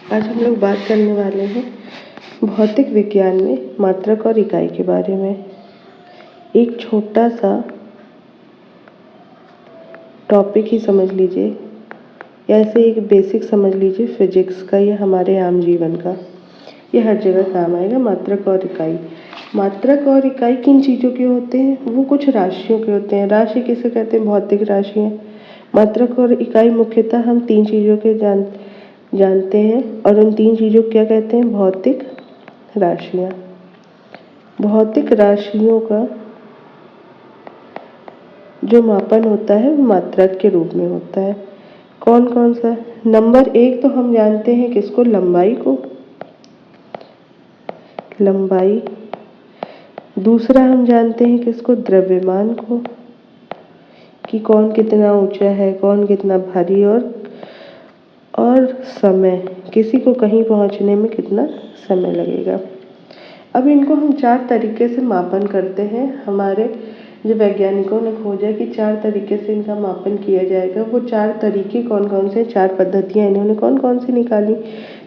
आज हम लोग बात करने वाले हैं भौतिक विज्ञान में मात्रक और इकाई के बारे में। एक छोटा सा टॉपिक ही समझ लीजिए, या ऐसे एक बेसिक समझ लीजिए फिजिक्स का या हमारे आम जीवन का। ये हर जगह काम आएगा। मात्रक और इकाई। मात्रक और इकाई किन चीज़ों के होते हैं? वो कुछ राशियों के होते हैं। राशि किसे कहते हैं? भौतिक राशियाँ। मात्रक और इकाई मुख्यतः हम तीन चीज़ों के जानते हैं, और उन तीन चीज़ों को क्या कहते हैं? भौतिक राशियाँ। भौतिक राशियों का जो मापन होता है वो मात्रक के रूप में होता है। कौन कौन सा? नंबर एक तो हम जानते हैं किसको? लंबाई को। लंबाई। दूसरा हम जानते हैं किसको? द्रव्यमान को, कि कौन कितना ऊंचा है, कौन कितना भारी, और समय, किसी को कहीं पहुंचने में कितना समय लगेगा। अब इनको हम चार तरीके से मापन करते हैं। हमारे जो वैज्ञानिकों ने खोजा कि चार तरीके से इनका मापन किया जाएगा। वो चार तरीके कौन कौन से? चार पद्धतियाँ इन्होंने कौन कौन सी निकाली?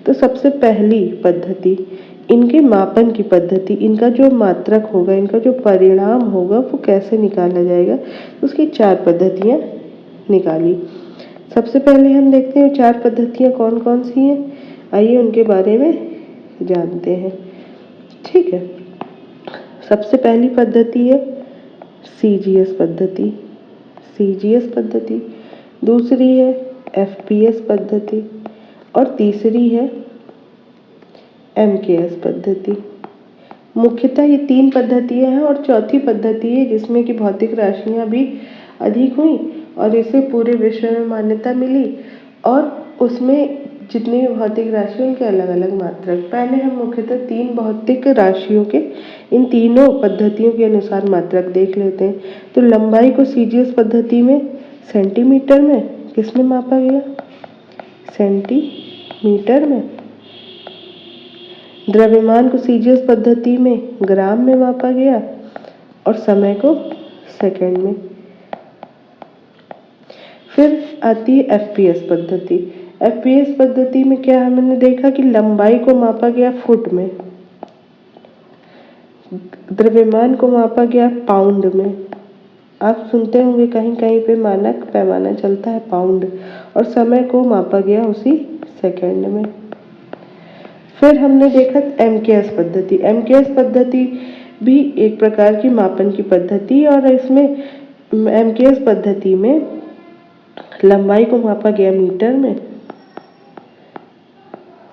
तो सबसे पहली पद्धति, इनके मापन की पद्धति, इनका जो मात्रक होगा, इनका जो परिणाम होगा वो कैसे निकाला जाएगा, उसकी चार पद्धतियाँ निकाली। सबसे पहले हम देखते हैं चार पद्धतियाँ कौन कौन सी हैं। आइए उनके बारे में जानते हैं। ठीक है, सबसे पहली पद्धति है CGS पद्धति। CGS पद्धति। दूसरी है FPS पद्धति, और तीसरी है MKS पद्धति। मुख्यतः ये तीन पद्धतियाँ हैं, और चौथी पद्धति है जिसमें कि भौतिक राशियाँ भी अधिक हुई और इसे पूरे विश्व में मान्यता मिली, और उसमें जितनी भी भौतिक राशि उनके अलग अलग मात्रक। पहले हम मुख्यतः तीन भौतिक राशियों के इन तीनों पद्धतियों के अनुसार मात्रक देख लेते हैं। तो लंबाई को CGS पद्धति में सेंटीमीटर में किसमें मापा गया? सेंटीमीटर में। द्रव्यमान को CGS पद्धति में ग्राम में मापा गया, और समय को सेकंड में। फिर आती है FPS पद्धति। FPS पद्धति में क्या हमने देखा कि लंबाई को मापा गया फुट में, द्रव्यमान को मापा गया पाउंड में। आप सुनते होंगे कहीं कहीं पे मानक पैमाना चलता है पाउंड, और समय को मापा गया उसी सेकंड में। फिर हमने देखा MKS पद्धति। MKS पद्धति भी एक प्रकार की मापन की पद्धति, और इसमें MKS पद्धति में लंबाई को मापा गया मीटर में,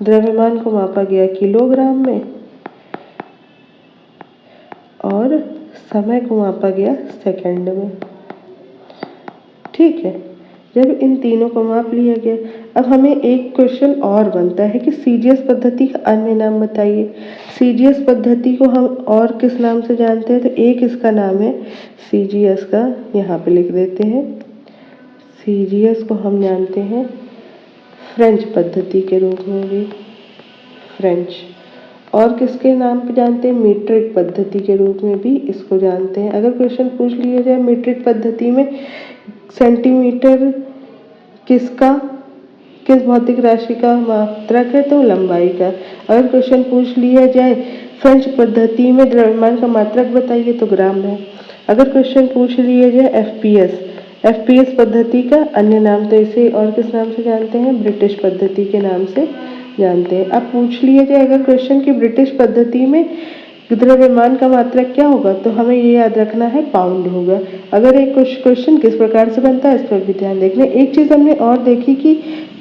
द्रव्यमान को मापा गया किलोग्राम में, और समय को मापा गया सेकंड में। ठीक है, जब इन तीनों को माप लिया गया, अब हमें एक क्वेश्चन और बनता है कि CGS पद्धति का अन्य नाम बताइए। CGS पद्धति को हम और किस नाम से जानते हैं? तो एक इसका नाम है CGS का, यहाँ पे लिख देते हैं। CGS को हम जानते हैं फ्रेंच पद्धति के रूप में भी, फ्रेंच। और किसके नाम पे जानते हैं? मीट्रिक पद्धति के रूप में भी इसको जानते हैं। अगर क्वेश्चन पूछ लिया जाए मीट्रिक पद्धति में सेंटीमीटर किसका, किस भौतिक राशि का मात्रक है? तो लंबाई का। अगर क्वेश्चन पूछ लिया जाए फ्रेंच पद्धति में द्रव्यमान का मात्रक बताइए, तो ग्राम है। अगर क्वेश्चन पूछ लिया जाए FPS पद्धति का अन्य नाम, तो इसे और किस नाम से जानते हैं? ब्रिटिश पद्धति के नाम से जानते हैं। अब पूछ लिया जाए अगर क्वेश्चन की ब्रिटिश पद्धति में द्रव्यमान का मात्रक क्या होगा, तो हमें ये याद रखना है पाउंड होगा। अगर एक क्वेश्चन किस प्रकार से बनता है इस पर भी ध्यान देखना। एक चीज़ हमने और देखी कि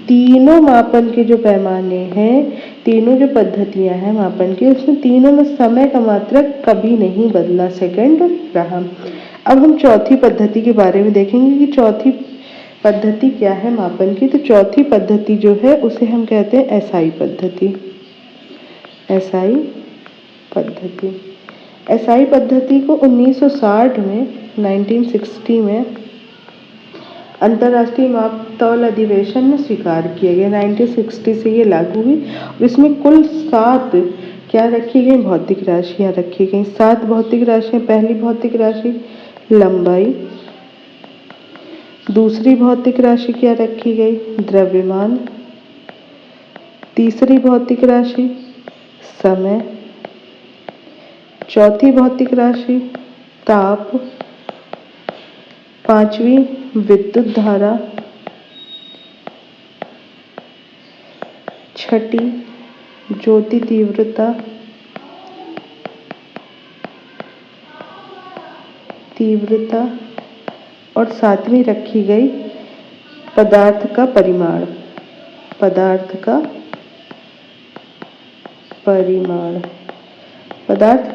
तीनों मापन के जो पैमाने हैं, तीनों जो पद्धतियां हैं मापन की, उसमें तीनों में समय का मात्रक कभी नहीं बदला, सेकंड रहा। अब हम चौथी पद्धति के बारे में देखेंगे कि चौथी पद्धति क्या है मापन की। तो चौथी पद्धति जो है उसे हम कहते हैं SI पद्धति। SI पद्धति। SI पद्धति को 1960 में 1960 में अंतर्राष्ट्रीय माप तौल अधिवेशन में स्वीकार किया गया। 1960 से ये लागू हुई। इसमें कुल 7 क्या रखी गई? भौतिक राशियाँ रखी गई। 7 भौतिक राशियाँ। पहली भौतिक राशि लंबाई। दूसरी भौतिक राशि क्या रखी गई? द्रव्यमान। तीसरी भौतिक राशि समय, चौथी भौतिक राशि ताप, पांचवी विद्युत धारा, छठी ज्योति तीव्रता और सातवीं रखी गई पदार्थ का परिमाण। पदार्थ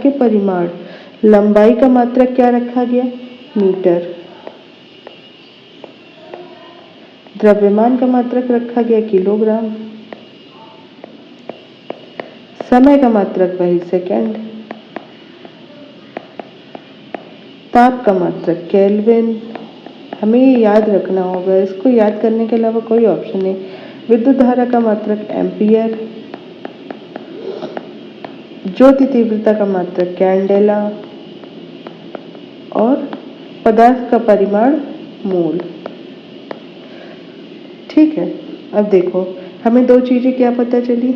के परिमाण, लंबाई का मात्रक क्या रखा गया? मीटर। द्रव्यमान का मात्रक रखा गया किलोग्राम। समय का मात्रक वही सेकंड। ताप का मात्रक केल्विन। हमें ये याद रखना होगा, इसको याद करने के अलावा कोई ऑप्शन नहीं। विद्युत धारा का मात्रक एम्पियर, ज्योति तीव्रता का मात्रक कैंडेला और पदार्थ का परिमाण मोल। ठीक है, अब देखो हमें दो चीजें क्या पता चली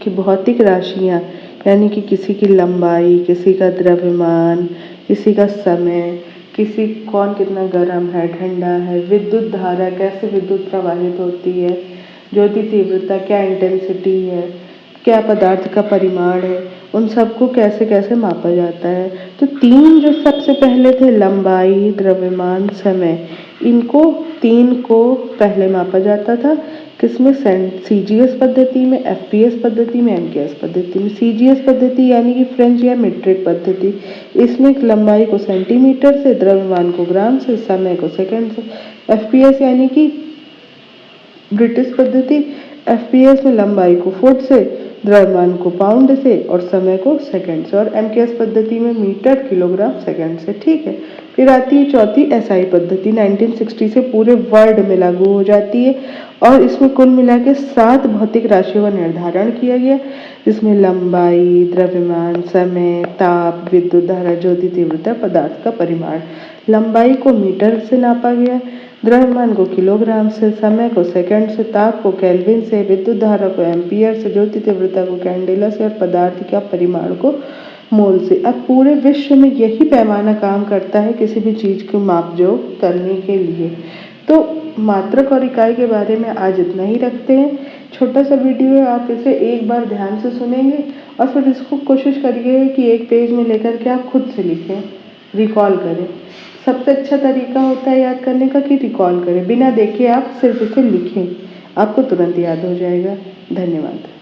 कि भौतिक राशियां यानी कि किसी की लंबाई, किसी का द्रव्यमान, किसी का समय, किसी कौन कितना गर्म है ठंडा है, विद्युत धारा कैसे विद्युत प्रवाहित होती है, ज्योति तीव्रता क्या इंटेंसिटी है, क्या पदार्थ का परिमाण है, उन सबको कैसे कैसे मापा जाता है। तो तीन जो सबसे पहले थे, लंबाई, द्रव्यमान, समय, इनको तीन को पहले मापा जाता था किसमें? सीजीएस पद्धति में, एफपीएस पद्धति में, एमकेएस पद्धति में। सीजीएस पद्धति यानी कि फ्रेंच या मीट्रिक पद्धति, इसमें लंबाई को सेंटीमीटर से, द्रव्यमान को ग्राम से, समय को सेकंड से। एफपीएस यानी कि ब्रिटिश पद्धति, एफपीएस में लंबाई को फुट से, द्रव्यमान को पाउंड से और समय को सेकंड से। और एमकेएस पद्धति में मीटर, किलोग्राम, सेकंड से। ठीक है, फिर आती है चौथी एसआई पद्धति, 1960 से पूरे वर्ल्ड में लागू हो जाती है और इसमें कुल मिला के 7 भौतिक राशियों का निर्धारण किया गया, जिसमें लंबाई, द्रव्यमान, समय, ताप, विद्युत धारा, ज्योति तीव्रता, पदार्थ का परिमाण। लंबाई को मीटर से नापा गया, द्रव्यमान को किलोग्राम से, समय को सेकंड से, ताप को केल्विन से, विद्युत धारा को एम्पियर से, ज्योति तीव्रता को कैंडेला से और पदार्थ के परिमाण को मोल से। अब पूरे विश्व में यही पैमाना काम करता है किसी भी चीज को मापजोक करने के लिए। तो मात्रक और इकाई के बारे में आज इतना ही रखते हैं। छोटा सा वीडियो है, आप इसे एक बार ध्यान से सुनेंगे और फिर इसको कोशिश करिए कि एक पेज में लेकर के आप खुद से लिखें, रिकॉल करें। सबसे अच्छा तरीका होता है याद करने का कि रिकॉल करें, बिना देखे आप सिर्फ इसे लिखें, आपको तुरंत याद हो जाएगा। धन्यवाद।